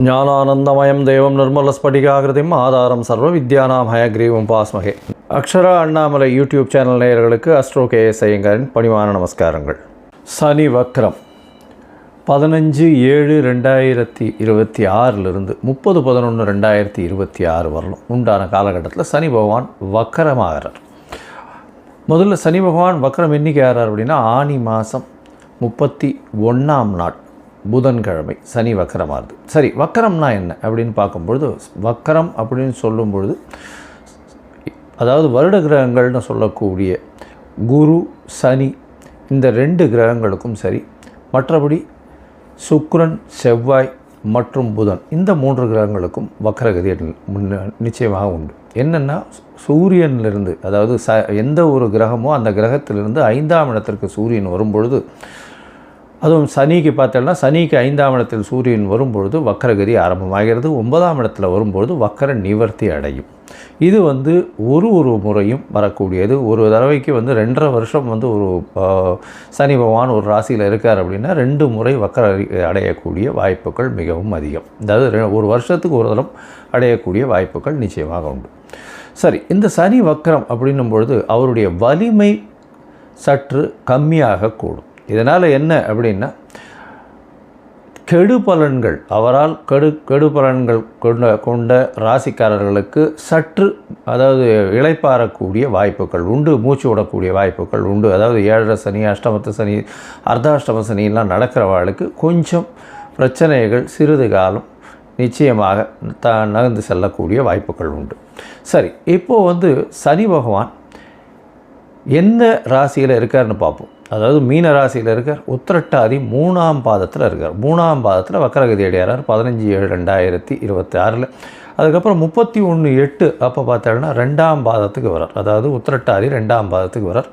ஞானானந்தமயம் தேவம் நிர்மலஸ்படிகாகிருதிம் ஆதாரம் சர்வ வித்யானாம் ஹயக்ரீவம் பாஸ்மகே. அக்ஷரா அண்ணாமலை யூடியூப் சேனல் நேயர்களுக்கு அஸ்ட்ரோ கேஎஸ் ஐயங்காரின் பணிவான நமஸ்காரங்கள். சனி வக்ரம் 15/7/2026 30/11/2026 வரலும் உண்டான காலகட்டத்தில் சனி பகவான் வக்கரமாகிறார். முதல்ல சனி பகவான் வக்கரம் என்றைக்கு ஆகிறார் அப்படின்னா ஆனி மாதம் 31ஆம் நாள் புதன்கிழமை சனி வக்கரமாகுது. சரி, வக்கரம்னா என்ன அப்படின்னு பார்க்கும்பொழுது, வக்கரம் அப்படின்னு சொல்லும்பொழுது அதாவது வருட கிரகங்கள்னு சொல்லக்கூடிய குரு சனி இந்த 2 கிரகங்களுக்கும் சரி, மற்றபடி சுக்கிரன் செவ்வாய் மற்றும் புதன் இந்த 3 கிரகங்களுக்கும் வக்கரகதி நிச்சயமாக உண்டு. என்னென்னா சூரியனிலிருந்து அதாவது எந்த ஒரு கிரகமோ அந்த கிரகத்திலிருந்து 5ஆம் இடத்திற்கு சூரியன் வரும்பொழுது, அதுவும் சனிக்கு பார்த்தோம்னா சனிக்கு 5ஆம் இடத்தில் சூரியன் வரும்பொழுது வக்கரகதி ஆரம்பமாகிறது. 9ஆம் இடத்துல வரும்பொழுது வக்கர நிவர்த்தி அடையும். இது ஒரு முறையும் வரக்கூடியது. ஒரு தடவைக்கு 2.5 வருஷம் ஒரு சனி பகவான் ஒரு ராசியில் இருக்கார் அப்படின்னா 2 முறை வக்கர அடையக்கூடிய வாய்ப்புகள் மிகவும் அதிகம். அதாவது ஒரு வருஷத்துக்கு ஒரு தரம் அடையக்கூடிய வாய்ப்புகள் நிச்சயமாக உண்டு. சரி, இந்த சனி வக்கரம் அப்படின்னும் பொழுது அவருடைய வலிமை சற்று கம்மியாக கூடும். இதனால் என்ன அப்படின்னா கெடு பலன்கள் அவரால் கெடு பலன்கள் கொண்ட ராசிக்காரர்களுக்கு சற்று அதாவது இளைப்பாறக்கூடிய வாய்ப்புகள் உண்டு, மூச்சு விடக்கூடிய வாய்ப்புகள் உண்டு. அதாவது 7.5 சனி, அஷ்டமத்து சனி, அர்த்தாஷ்டம சனியெல்லாம் நடக்கிறவர்களுக்கு கொஞ்சம் பிரச்சனைகள் சிறிது காலம் நிச்சயமாக நகர்ந்து செல்லக்கூடிய வாய்ப்புகள் உண்டு. சரி, இப்போது சனி பகவான் எந்த ராசியில் இருக்காருன்னு பார்ப்போம். அதாவது மீன ராசியில் இருக்கார், உத்திரட்டாதி 3ஆம் பாதத்தில் இருக்கார். 3ஆம் பாதத்தில் வக்கரகதி அடையார் 15/7/2026. அதுக்கப்புறம் 31/8 அப்போ பார்த்தோம்னா 2ஆம் பாதத்துக்கு வரார். அதாவது உத்திரட்டாதி 2ஆம் பாதத்துக்கு வரார்.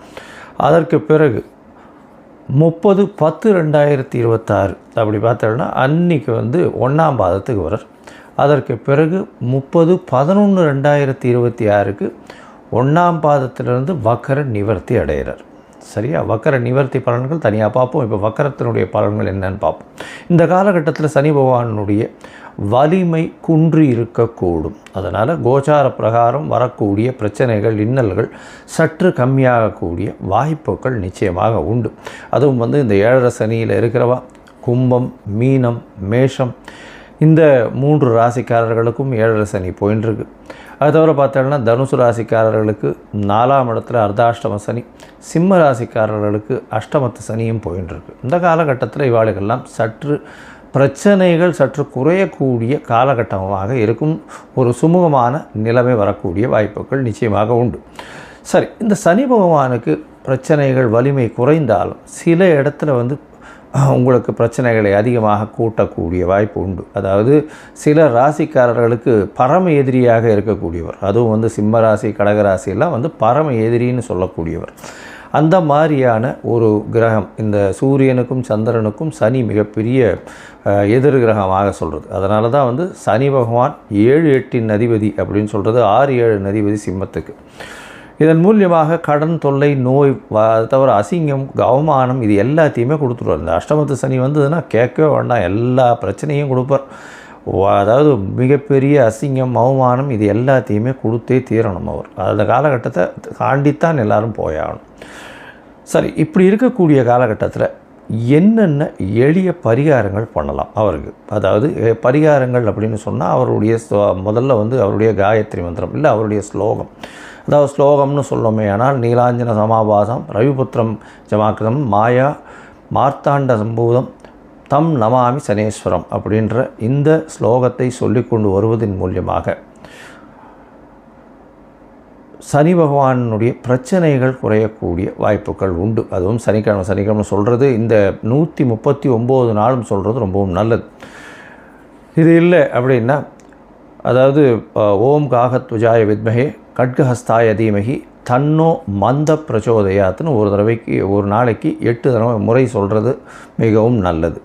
அதற்கு பிறகு 30/10/2026 அப்படி பார்த்தோம்னா அன்றைக்கி 1ஆம் பாதத்துக்கு வரார். அதற்கு பிறகு 30/11/2026க்கு 1ஆம் பாதத்திலிருந்து வக்கர நிவர்த்தி அடைகிறார். சரியா? வக்கர நிவர்த்தி பலன்கள் தனியாக பார்ப்போம். இப்போ வக்கரத்தினுடைய பலன்கள் என்னன்னு பார்ப்போம். இந்த காலகட்டத்தில் சனி பகவானுடைய வலிமை குன்றி இருக்கக்கூடும். அதனால் கோச்சார பிரகாரம் வரக்கூடிய பிரச்சனைகள் இன்னல்கள் சற்று கம்மியாகக்கூடிய வாய்ப்புகள் நிச்சயமாக உண்டு. அதுவும் இந்த 7.5 சனியில் இருக்கிறவா கும்பம், மீனம், மேஷம் இந்த 3 ராசிக்காரர்களுக்கும் 7.5 சனி போயின்ட்டுருக்கு. அது தவிர பார்த்தோம்னா தனுசு ராசிக்காரர்களுக்கு 4ஆம் இடத்துல அர்த்தாஷ்டம சனி, சிம்ம ராசிக்காரர்களுக்கு அஷ்டமத்து சனியும் போயின்ட்டுருக்கு. இந்த காலகட்டத்தில் இவாளுக்கெல்லாம் சற்று பிரச்சனைகள் சற்று குறையக்கூடிய காலகட்டமாக இருக்கும். ஒரு சுமூகமான நிலைமை வரக்கூடிய வாய்ப்புகள் நிச்சயமாக உண்டு. சரி, இந்த சனி பகவானுக்கு பிரச்சனைகள் வலிமை குறைந்தாலும் சில இடத்துல உங்களுக்கு பிரச்சனைகளை அதிகமாக கூட்டக்கூடிய வாய்ப்பு உண்டு. அதாவது சில ராசிக்காரர்களுக்கு பரம எதிரியாக இருக்கக்கூடியவர், அதுவும் சிம்ம ராசி கடகராசியெல்லாம் பரம எதிரின்னு சொல்லக்கூடியவர். அந்த மாதிரியான ஒரு கிரகம் இந்த சூரியனுக்கும் சந்திரனுக்கும் சனி மிகப்பெரிய எதிர் கிரகமாக சொல்கிறது. அதனால தான் சனி பகவான் 7-8 அதிபதி அப்படின்னு சொல்கிறது. 6-7 அதிபதி சிம்மத்துக்கு. இதன் மூலியமாக கடன் தொல்லை, நோய், தவிர அசிங்கம், அவமானம் இது எல்லாத்தையுமே கொடுத்துருவார். இந்த அஷ்டமத்து சனி வந்ததுன்னா கேட்கவே வேண்டாம், எல்லா பிரச்சனையும் கொடுப்பார். அதாவது மிகப்பெரிய அசிங்கம், அவமானம் இது எல்லாத்தையுமே கொடுத்தே தீரணும் அவர். அந்த காலகட்டத்தை தாண்டித்தான் எல்லோரும் போயாகணும். சரி, இப்படி இருக்கக்கூடிய காலகட்டத்தில் என்னென்ன எளிய பரிகாரங்கள் பண்ணலாம் அவருக்கு? அதாவது பரிகாரங்கள் அப்படின்னு சொன்னால் அவருடைய முதல்ல அவருடைய காயத்ரி மந்திரம் இல்லை அவருடைய ஸ்லோகம், அதாவது ஸ்லோகம்னு சொல்லோமே. ஆனால் நீலாஞ்சன சமாபாசம் ரவிபுத்திரம் ஜமாக்கிரம் மாயா மார்த்தாண்ட சம்பூதம் தம் நமாமி சனேஸ்வரம் அப்படின்ற இந்த ஸ்லோகத்தை சொல்லிக்கொண்டு வருவதன் மூலியமாக சனி பகவானுடைய பிரச்சனைகள் குறையக்கூடிய வாய்ப்புகள் உண்டு. அதுவும் சனிக்கிழமை சொல்கிறது இந்த 139 நாளும் சொல்கிறது ரொம்பவும் நல்லது. இது இல்லை அப்படின்னா அதாவது ஓம் காகத்வஜாய வித்மஹே கட்கஹஸ்தாய தீமஹி தன்னோ மந்த பிரச்சோதயாத்துன்னு ஒரு நாளைக்கு 8 தடவை முறை சொல்கிறது மிகவும் நல்லது.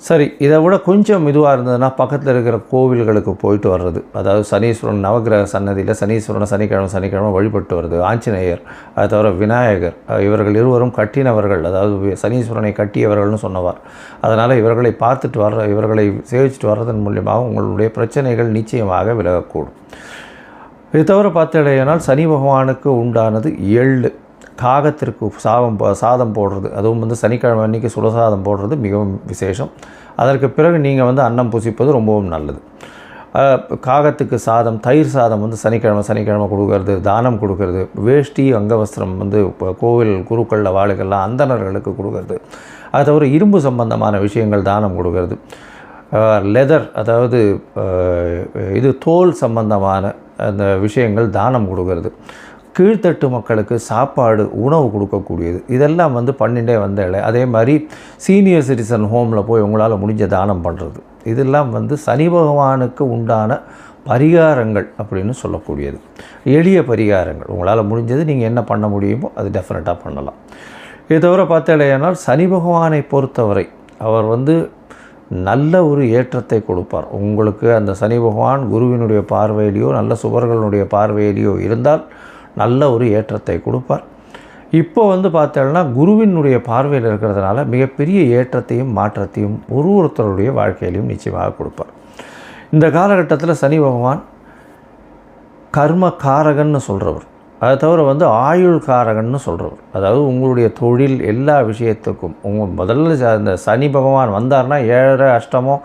சரி, இதை விட கொஞ்சம் இதுவாக இருந்ததுன்னா பக்கத்தில் இருக்கிற கோவில்களுக்கு போயிட்டு வர்றது. அதாவது சனீஸ்வரன் நவகிரக சன்னதியில் சனீஸ்வரனை சனிக்கிழமை வழிபட்டு வருது. ஆஞ்சநேயர், அதை தவிர விநாயகர், இவர்கள் இருவரும் கட்டினவர்கள், அதாவது சனீஸ்வரனை கட்டியவர்கள்னு சொன்னவார். அதனால் இவர்களை பார்த்துட்டு இவர்களை சேவிச்சுட்டு வர்றதன் மூலியமாக உங்களுடைய பிரச்சனைகள் நிச்சயமாக விலகக்கூடும். இது தவிர பார்த்தீங்கன்னா சனி பகவானுக்கு உண்டானது எள்ளு. காகத்திற்கு சாதம் போடுறது, அதுவும் சனிக்கிழமை அன்றைக்கி சுடசாதம் போடுறது மிகவும் விசேஷம். அதற்கு பிறகு நீங்கள் அன்னம் புசிப்பது ரொம்பவும் நல்லது. காகத்துக்கு சாதம், தயிர் சாதம் சனிக்கிழமை கொடுக்கறது, தானம் கொடுக்கறது. வேஷ்டி அங்கவஸ்திரம் கோவில் குருக்களில் வாழுகள்லாம் அந்தணர்களுக்கு கொடுக்கறது. அது தவிர இரும்பு சம்பந்தமான விஷயங்கள் தானம் கொடுக்கறது. லெதர், அதாவது இது தோல் சம்பந்தமான அந்த விஷயங்கள் தானம் கொடுக்கறது. கீழ்த்தட்டு மக்களுக்கு சாப்பாடு உணவு கொடுக்கக்கூடியது. இதெல்லாம் பண்ணிகிட்டே வந்தாலே. அதே மாதிரி சீனியர் சிட்டிசன் ஹோமில் போய் உங்களால் முடிஞ்ச தானம் பண்ணுறது. இதெல்லாம் சனி பகவானுக்கு உண்டான பரிகாரங்கள் அப்படின்னு சொல்லக்கூடியது. எளிய பரிகாரங்கள் உங்களால் முடிஞ்சது நீங்கள் என்ன பண்ண முடியுமோ அது டெஃபினட்டாக பண்ணலாம். இது தவிர பார்த்தாலேயானால் சனி பகவானை பொறுத்தவரை அவர் நல்ல ஒரு ஏற்றத்தை கொடுப்பார். உங்களுக்கு அந்த சனி பகவான் குருவினுடைய பார்வையிலையோ நல்ல சுபர்களுடைய பார்வையிலையோ இருந்தால் நல்ல ஒரு ஏற்றத்தை கொடுப்பார். இப்போ பார்த்தோம்னா குருவினுடைய பார்வையில் இருக்கிறதுனால மிகப்பெரிய ஏற்றத்தையும் மாற்றத்தையும் ஒருத்தருடைய வாழ்க்கையிலையும் நிச்சயமாக கொடுப்பார். இந்த காலகட்டத்தில் சனி பகவான் கர்ம காரகன்னு சொல்கிறவர். அதை தவிர ஆயுள் காரகன்னு சொல்கிறவர். அதாவது உங்களுடைய தொழில் எல்லா விஷயத்துக்கும் முதல்ல அந்த சனி பகவான் வந்தார்னா 7 அஷ்டமம்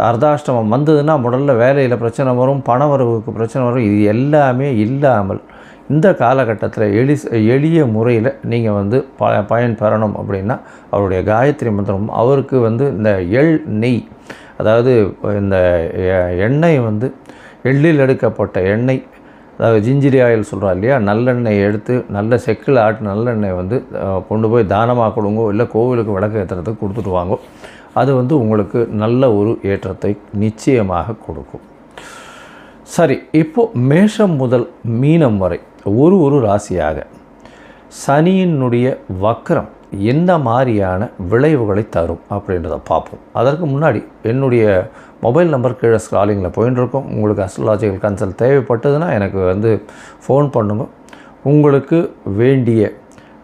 அர்த்தாஷ்டமம் வந்ததுன்னா முதல்ல வேலையில் பிரச்சனை வரும், பண வரவுக்கு பிரச்சனை வரும். இது எல்லாமே இல்லாமல் இந்த காலகட்டத்தில் எளிய முறையில் நீங்கள் பயன் பெறணும் அப்படின்னா அவருடைய காயத்ரி மந்திரம், அவருக்கு இந்த நெய், அதாவது இந்த எண்ணெய் எள்ளில் எடுக்கப்பட்ட எண்ணெய், அதாவது ஜிஞ்சிரி ஆயில் சொல்கிறா இல்லையா, நல்லெண்ணெய் எடுத்து நல்ல செக்கில் ஆட்டு நல்லெண்ணெய் கொண்டு போய் தானமாக கொடுங்கோ, இல்லை கோவிலுக்கு விளக்கு ஏற்றுறதுக்கு கொடுத்துட்டு வாங்கோ. அது உங்களுக்கு நல்ல ஒரு ஏற்றத்தை நிச்சயமாக கொடுக்கும். சரி, இப்போது மேஷம் முதல் மீனம் வரை ஒரு ராசியாக சனியினுடைய வக்ரம் என்ன மாதிரியான விளைவுகளை தரும் அப்படின்றத பார்ப்போம். அதற்கு முன்னாடி என்னுடைய மொபைல் நம்பர் கீழே ஸ்க்ராலிங்கில் போயின்னு இருக்கோம். உங்களுக்கு அஸ்ட்ராலாஜிக்கல் கன்சல்ட் தேவைப்பட்டதுன்னா எனக்கு ஃபோன் பண்ணுங்க. உங்களுக்கு வேண்டிய,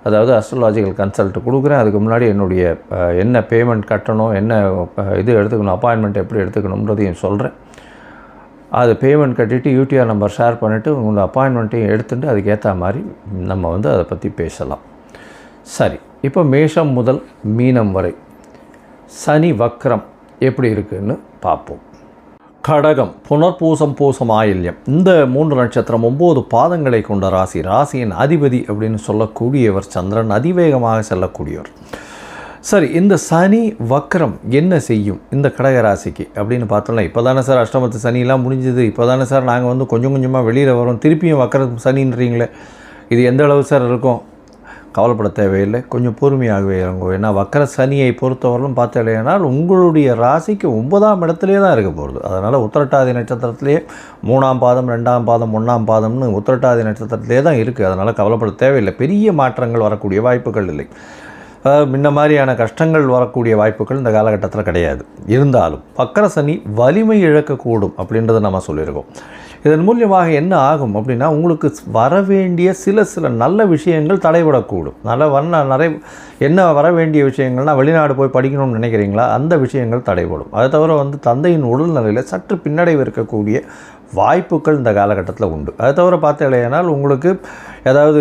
அதாவது அஸ்ட்ராலாஜிக்கல் கன்சல்ட் கொடுக்குறேன். அதுக்கு முன்னாடி என்னுடைய என்ன பேமெண்ட் கட்டணும், என்ன இது எடுத்துக்கணும், அப்பாயின்மெண்ட் எப்படி எடுத்துக்கணுன்றதையும் சொல்கிறேன். அது பேமெண்ட் கட்டிவிட்டு யூடிஆர் நம்பர் ஷேர் பண்ணிவிட்டு உங்களோட அப்பாயின்மெண்ட்டையும் எடுத்துகிட்டு அதுக்கேற்ற மாதிரி நம்ம அதை பற்றி பேசலாம். சரி, இப்போ மேஷம் முதல் மீனம் வரை சனி வக்ரம் எப்படி இருக்குதுன்னு பார்ப்போம். கடகம், புனர்பூசம், பூசம், ஆயில்யம், இந்த 3 நட்சத்திரம் 9 பாதங்களை கொண்ட ராசி. ராசியின் அதிபதி அப்படின்னு சொல்லக்கூடியவர் சந்திரன், அதிவேகமாக செல்லக்கூடியவர். சரி, இந்த சனி வக்ரம் என்ன செய்யும் இந்த கடகராசிக்கு அப்படின்னு பார்த்தோம்னா, இப்போ தானே சார் அஷ்டமத்து சனியெலாம் முடிஞ்சது, இப்போ தானே சார் நாங்கள் கொஞ்சம் கொஞ்சமாக வெளியில் வரோம், திருப்பியும் வக்ரம் சனின்றீங்களே, இது எந்த அளவு சார் இருக்கும்? கவலைப்பட தேவையில்லை, கொஞ்சம் பொறுமையாகவே இறங்கும். ஏன்னா வக்கர சனியை பொறுத்தவரையும் பார்த்தீங்கன்னா உங்களுடைய ராசிக்கு 9ஆம் இடத்துலேயே தான் இருக்க போகிறது. அதனால் உத்திரட்டாதி நட்சத்திரத்திலே 3ஆம் பாதம், 2ஆம் பாதம், 1ஆம் பாதம்னு உத்திரட்டாதி நட்சத்திரத்திலே தான் இருக்குது. அதனால் கவலைப்பட தேவையில்லை, பெரிய மாற்றங்கள் வரக்கூடிய வாய்ப்புகள் இல்லை. முன்ன மாதிரியான கஷ்டங்கள் வரக்கூடிய வாய்ப்புகள் இந்த காலகட்டத்தில் கிடையாது. இருந்தாலும் வக்கர சனி வலிமை இழக்கக்கூடும் அப்படின்றத நம்ம சொல்லியிருக்கோம். இதன் மூலியமாக என்ன ஆகும் அப்படின்னா, உங்களுக்கு வரவேண்டிய சில நல்ல விஷயங்கள் தடைபடக்கூடும். என்ன வர வேண்டிய விஷயங்கள்னால், வெளிநாடு போய் படிக்கணும்னு நினைக்கிறீங்களா, அந்த விஷயங்கள் தடைபடும். அதை தவிர தந்தையின் உடல்நிலையில் சற்று பின்னடைவு இருக்கக்கூடிய வாய்ப்புகள் இந்த காலகட்டத்தில் உண்டு. அதை தவிர பார்த்தீங்கன்னா உங்களுக்கு ஏதாவது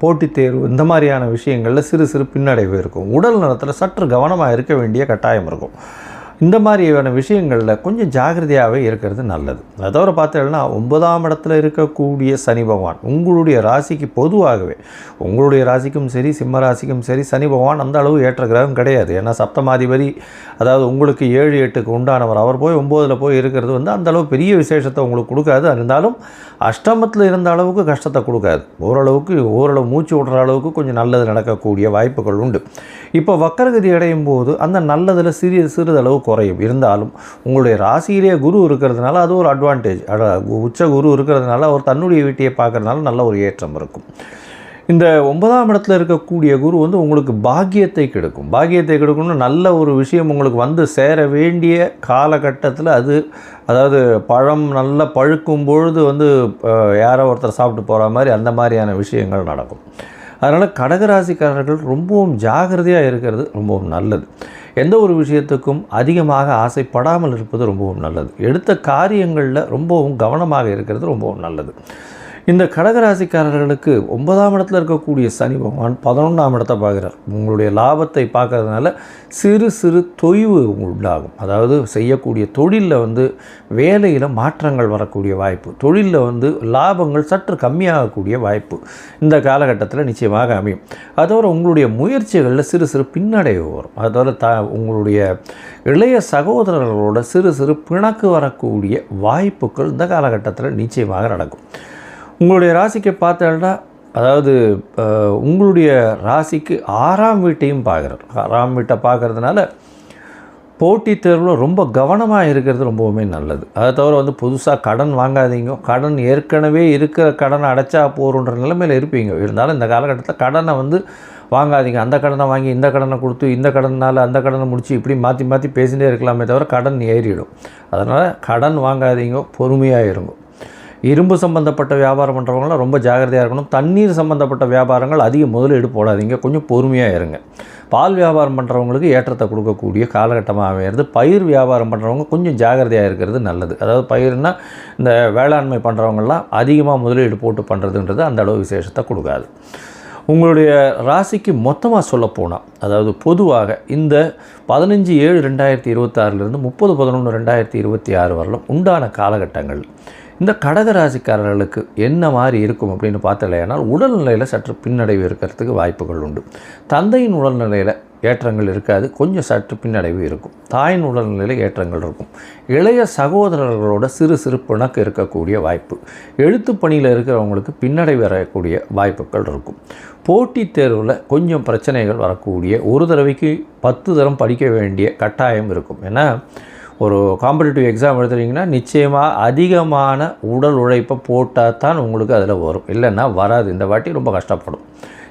போட்டித் தேர்வு இந்த மாதிரியான விஷயங்களில் சிறு பின்னடைவு இருக்கும். உடல் நலத்தில் சற்று கவனமாக இருக்க வேண்டிய கட்டாயம் இருக்கும். இந்த மாதிரியான விஷயங்களில் கொஞ்சம் ஜாகிரதையாகவே இருக்கிறது நல்லது. அதை தவிர பார்த்தீங்கன்னா 9ஆம் இடத்துல இருக்கக்கூடிய சனி பகவான் உங்களுடைய ராசிக்கு பொதுவாகவே, உங்களுடைய ராசிக்கும் சரி சிம்ம ராசிக்கும் சரி சனி பகவான் அந்த அளவு ஏற்ற கிரகம் கிடையாது. ஏன்னா சப்தமாதிபதி, அதாவது உங்களுக்கு 7, 8க்கு உண்டானவர், அவர் போய் 9ல் போய் இருக்கிறது அந்த அளவு பெரிய விசேஷத்தை உங்களுக்கு கொடுக்காது. இருந்தாலும் அஷ்டமத்தில் இருந்த அளவுக்கு கஷ்டத்தை கொடுக்காது. ஓரளவு மூச்சு விடுற அளவுக்கு கொஞ்சம் நல்லது நடக்கக்கூடிய வாய்ப்புகள் உண்டு. இப்போ வக்கரகதி அடையும் போது அந்த நல்லதில் சிறிதளவு குறையும். இருந்தாலும் உங்களுடைய ராசியிலே குரு இருக்கிறதுனால அது ஒரு அட்வான்டேஜ். உச்ச குரு இருக்கிறதுனால அவர் தன்னுடைய வீட்டையை பார்க்கறதுனால நல்ல ஒரு ஏற்றம் இருக்கும். இந்த 9ஆம் இடத்துல இருக்கக்கூடிய குரு வந்து உங்களுக்கு பாக்கியத்தை கெடுக்கும். பாக்கியத்தை கெடுக்கணும்னு நல்ல ஒரு விஷயம் உங்களுக்கு வந்து சேர வேண்டிய காலகட்டத்தில் அது, அதாவது பழம் நல்லா பழுக்கும் பொழுது வந்து யாரோ ஒருத்தர் சாப்பிட்டு போகிற மாதிரி அந்த மாதிரியான விஷயங்கள் நடக்கும். அதனால் கடகராசிக்காரர்கள் ரொம்பவும் ஜாகிரதையாக இருக்கிறது ரொம்பவும் நல்லது. எந்த ஒரு விஷயத்துக்கும் அதிகமாக ஆசைப்படாமல் இருப்பது ரொம்பவும் நல்லது. எடுத்த காரியங்களில் ரொம்பவும் கவனமாக இருக்கிறது ரொம்பவும் நல்லது. இந்த கடகராசிக்காரர்களுக்கு 9ஆம் இடத்துல இருக்கக்கூடிய சனி பகவான் 11ஆம் இடத்தை பார்க்குறார். உங்களுடைய லாபத்தை பார்க்கறதுனால சிறு சிறு தொய்வு உண்டாகும். அதாவது செய்யக்கூடிய தொழிலில் வந்து வேலையில் மாற்றங்கள் வரக்கூடிய வாய்ப்பு, தொழிலில் வந்து லாபங்கள் சற்று கம்மியாகக்கூடிய வாய்ப்பு இந்த காலகட்டத்தில் நிச்சயமாக அமையும். அதோட உங்களுடைய முயற்சிகளில் சிறு சிறு பின்னடைவு வரும். அதோட உங்களுடைய இளைய சகோதரர்களோட சிறு சிறு பிணக்கு வரக்கூடிய வாய்ப்புகள் இந்த காலகட்டத்தில் நிச்சயமாக நடக்கும். உங்களுடைய ராசிக்கு பார்த்தா, அதாவது உங்களுடைய ராசிக்கு 6ஆம் வீட்டையும் பார்க்குறார். 6ஆம் வீட்டை பார்க்குறதுனால போட்டித் தேர்வில் ரொம்ப கவனமாக இருக்கிறது ரொம்பவுமே நல்லது. அதை தவிர வந்து புதுசாக கடன் வாங்காதீங்க. கடன் ஏற்கனவே இருக்கிற கடனை அடைச்சா போகிறன்ற நிலைமையில் இருப்பீங்க. இருந்தாலும் இந்த காலகட்டத்தில் கடனை வந்து வாங்காதீங்க. அந்த கடனை வாங்கி இந்த கடனை கொடுத்து இந்த கடனால் அந்த கடனை முடித்து இப்படி மாற்றி மாற்றி பேசிகிட்டே இருக்கலாமே தவிர கடன் ஏறிடும். அதனால் கடன் வாங்காதீங்க, பொறுமையாக இருங்க. இரும்பு சம்மந்தப்பட்ட வியாபாரம் பண்ணுறவங்களாம் ரொம்ப ஜாகிரதையாக இருக்கணும். தண்ணீர் சம்மந்தப்பட்ட வியாபாரங்கள் அதிக முதலீடு போடாதீங்க, கொஞ்சம் பொறுமையாக இருங்க. பால் வியாபாரம் பண்ணுறவங்களுக்கு ஏற்றத்தை கொடுக்கக்கூடிய காலகட்டமாக அமையிறது. பயிர் வியாபாரம் பண்ணுறவங்க கொஞ்சம் ஜாகிரதையாக இருக்கிறது நல்லது. அதாவது பயிர்னால் இந்த வேளாண்மை பண்ணுறவங்களாம் அதிகமாக முதலீடு போட்டு பண்ணுறதுன்றது அந்த அளவு விசேஷத்தை கொடுக்காது. உங்களுடைய ராசிக்கு மொத்தமாக சொல்லப்போனால், அதாவது பொதுவாக இந்த 15/7/2026 30/11/2026 வரலும் உண்டான காலகட்டங்கள் இந்த கடகராசிக்காரர்களுக்கு என்ன மாதிரி இருக்கும் அப்படின்னு பார்த்தலையானால், உடல்நிலையில் சற்று பின்னடைவு இருக்கிறதுக்கு வாய்ப்புகள் உண்டு. தந்தையின் உடல்நிலையில் ஏற்றங்கள் இருக்காது, கொஞ்சம் சற்று பின்னடைவு இருக்கும். தாயின் உடல்நிலையில் ஏற்றங்கள் இருக்கும். இளைய சகோதரர்களோட சிறு சிறு பிணக்கு இருக்கக்கூடிய வாய்ப்பு. எழுத்து பணியில் இருக்கிறவங்களுக்கு பின்னடைவு வரக்கூடிய வாய்ப்புகள் இருக்கும். போட்டித் தேர்வில் கொஞ்சம் பிரச்சனைகள் வரக்கூடிய, ஒரு தடவைக்கு 10 தரம் படிக்க வேண்டிய கட்டாயம் இருக்கும். ஏன்னா ஒரு காம்படிட்டிவ் எக்ஸாம் எழுதுறீங்கன்னா நிச்சயமாக அதிகமான உடல் உழைப்பை போட்டால் தான் உங்களுக்கு அதில் வரும், இல்லைன்னா வராது. இந்த வாட்டி ரொம்ப கஷ்டப்படும்.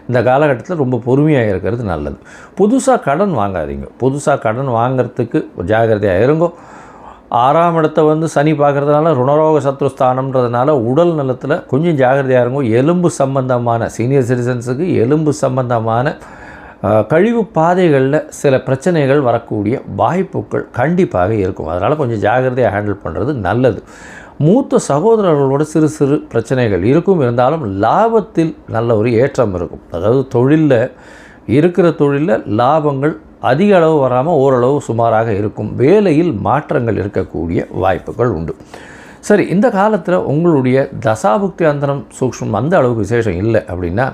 இந்த காலகட்டத்தில் ரொம்ப பொறுமையாக இருக்கிறது நல்லது. புதுசாக கடன் வாங்காதீங்க. புதுசாக கடன் வாங்கிறதுக்கு ஜாகிரதையாக இருங்கோ. 6ஆம் இடத்தை வந்து சனி பார்க்குறதுனால ருணரோக சத்ருஸ்தானம்ன்றதுனால உடல் நலத்தில் கொஞ்சம் ஜாகிரதையாக இருங்கோ. எலும்பு சம்பந்தமான சீனியர் சிட்டிசன்ஸுக்கு எலும்பு சம்பந்தமான கழிவு பாதைகளில் சில பிரச்சனைகள் வரக்கூடிய வாய்ப்புகள் கண்டிப்பாக இருக்கும். அதனால் கொஞ்சம் ஜாகிரதையாக ஹேண்டில் பண்ணுறது நல்லது. மூத்த சகோதரர்களோட சிறு சிறு பிரச்சனைகள் இருக்கும், இருந்தாலும் லாபத்தில் நல்ல ஒரு ஏற்றம் இருக்கும். அதாவது தொழிலில் லாபங்கள் அதிக அளவு வராமல் ஓரளவு சுமாராக இருக்கும். வேலையில் மாற்றங்கள் இருக்கக்கூடிய வாய்ப்புகள் உண்டு. சரி, இந்த காலத்தில் உங்களுடைய தசாபுக்தி அந்தரம் சூக்ஷ்மம் அந்த அளவுக்கு விசேஷம் இல்லை அப்படின்னா,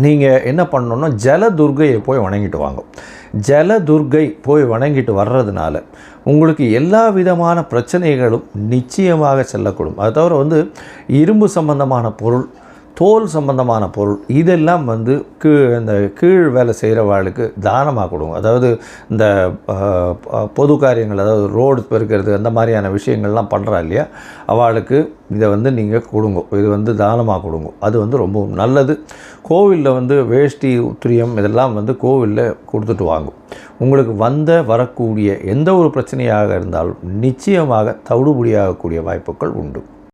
நீங்கள் என்ன பண்ணணுன்னா ஜலதுர்கையை போய் வணங்கிட்டு வாங்க. ஜலதுர்கை போய் வணங்கிட்டு வர்றதுனால உங்களுக்கு எல்லா விதமான பிரச்சனைகளும் நிச்சயமாக செல்லக்கூடும். அது தவிர வந்து இரும்பு சம்பந்தமான பொருள், தோல் சம்பந்தமான பொருள் இதெல்லாம் வந்து இந்த கீழ் வேலை செய்கிறவாளுக்கு தானமாக கொடுங்க. அதாவது இந்த பொது காரியங்கள், அதாவது ரோடு பெருக்கிறது அந்த மாதிரியான விஷயங்கள்லாம் பண்ணுறா இல்லையா, அவளுக்கு இதை வந்து நீங்கள் கொடுங்க. இது வந்து தானமாக கொடுங்க. அது வந்து ரொம்ப நல்லது. கோவிலில் வந்து வேஷ்டி உத்திரியம் இதெல்லாம் வந்து கோவிலில் கொடுத்துட்டு வாங்கும். உங்களுக்கு வரக்கூடிய எந்த ஒரு பிரச்சனையாக இருந்தாலும் நிச்சயமாக தவிடுபடியாகக்கூடிய வாய்ப்புகள் உண்டு.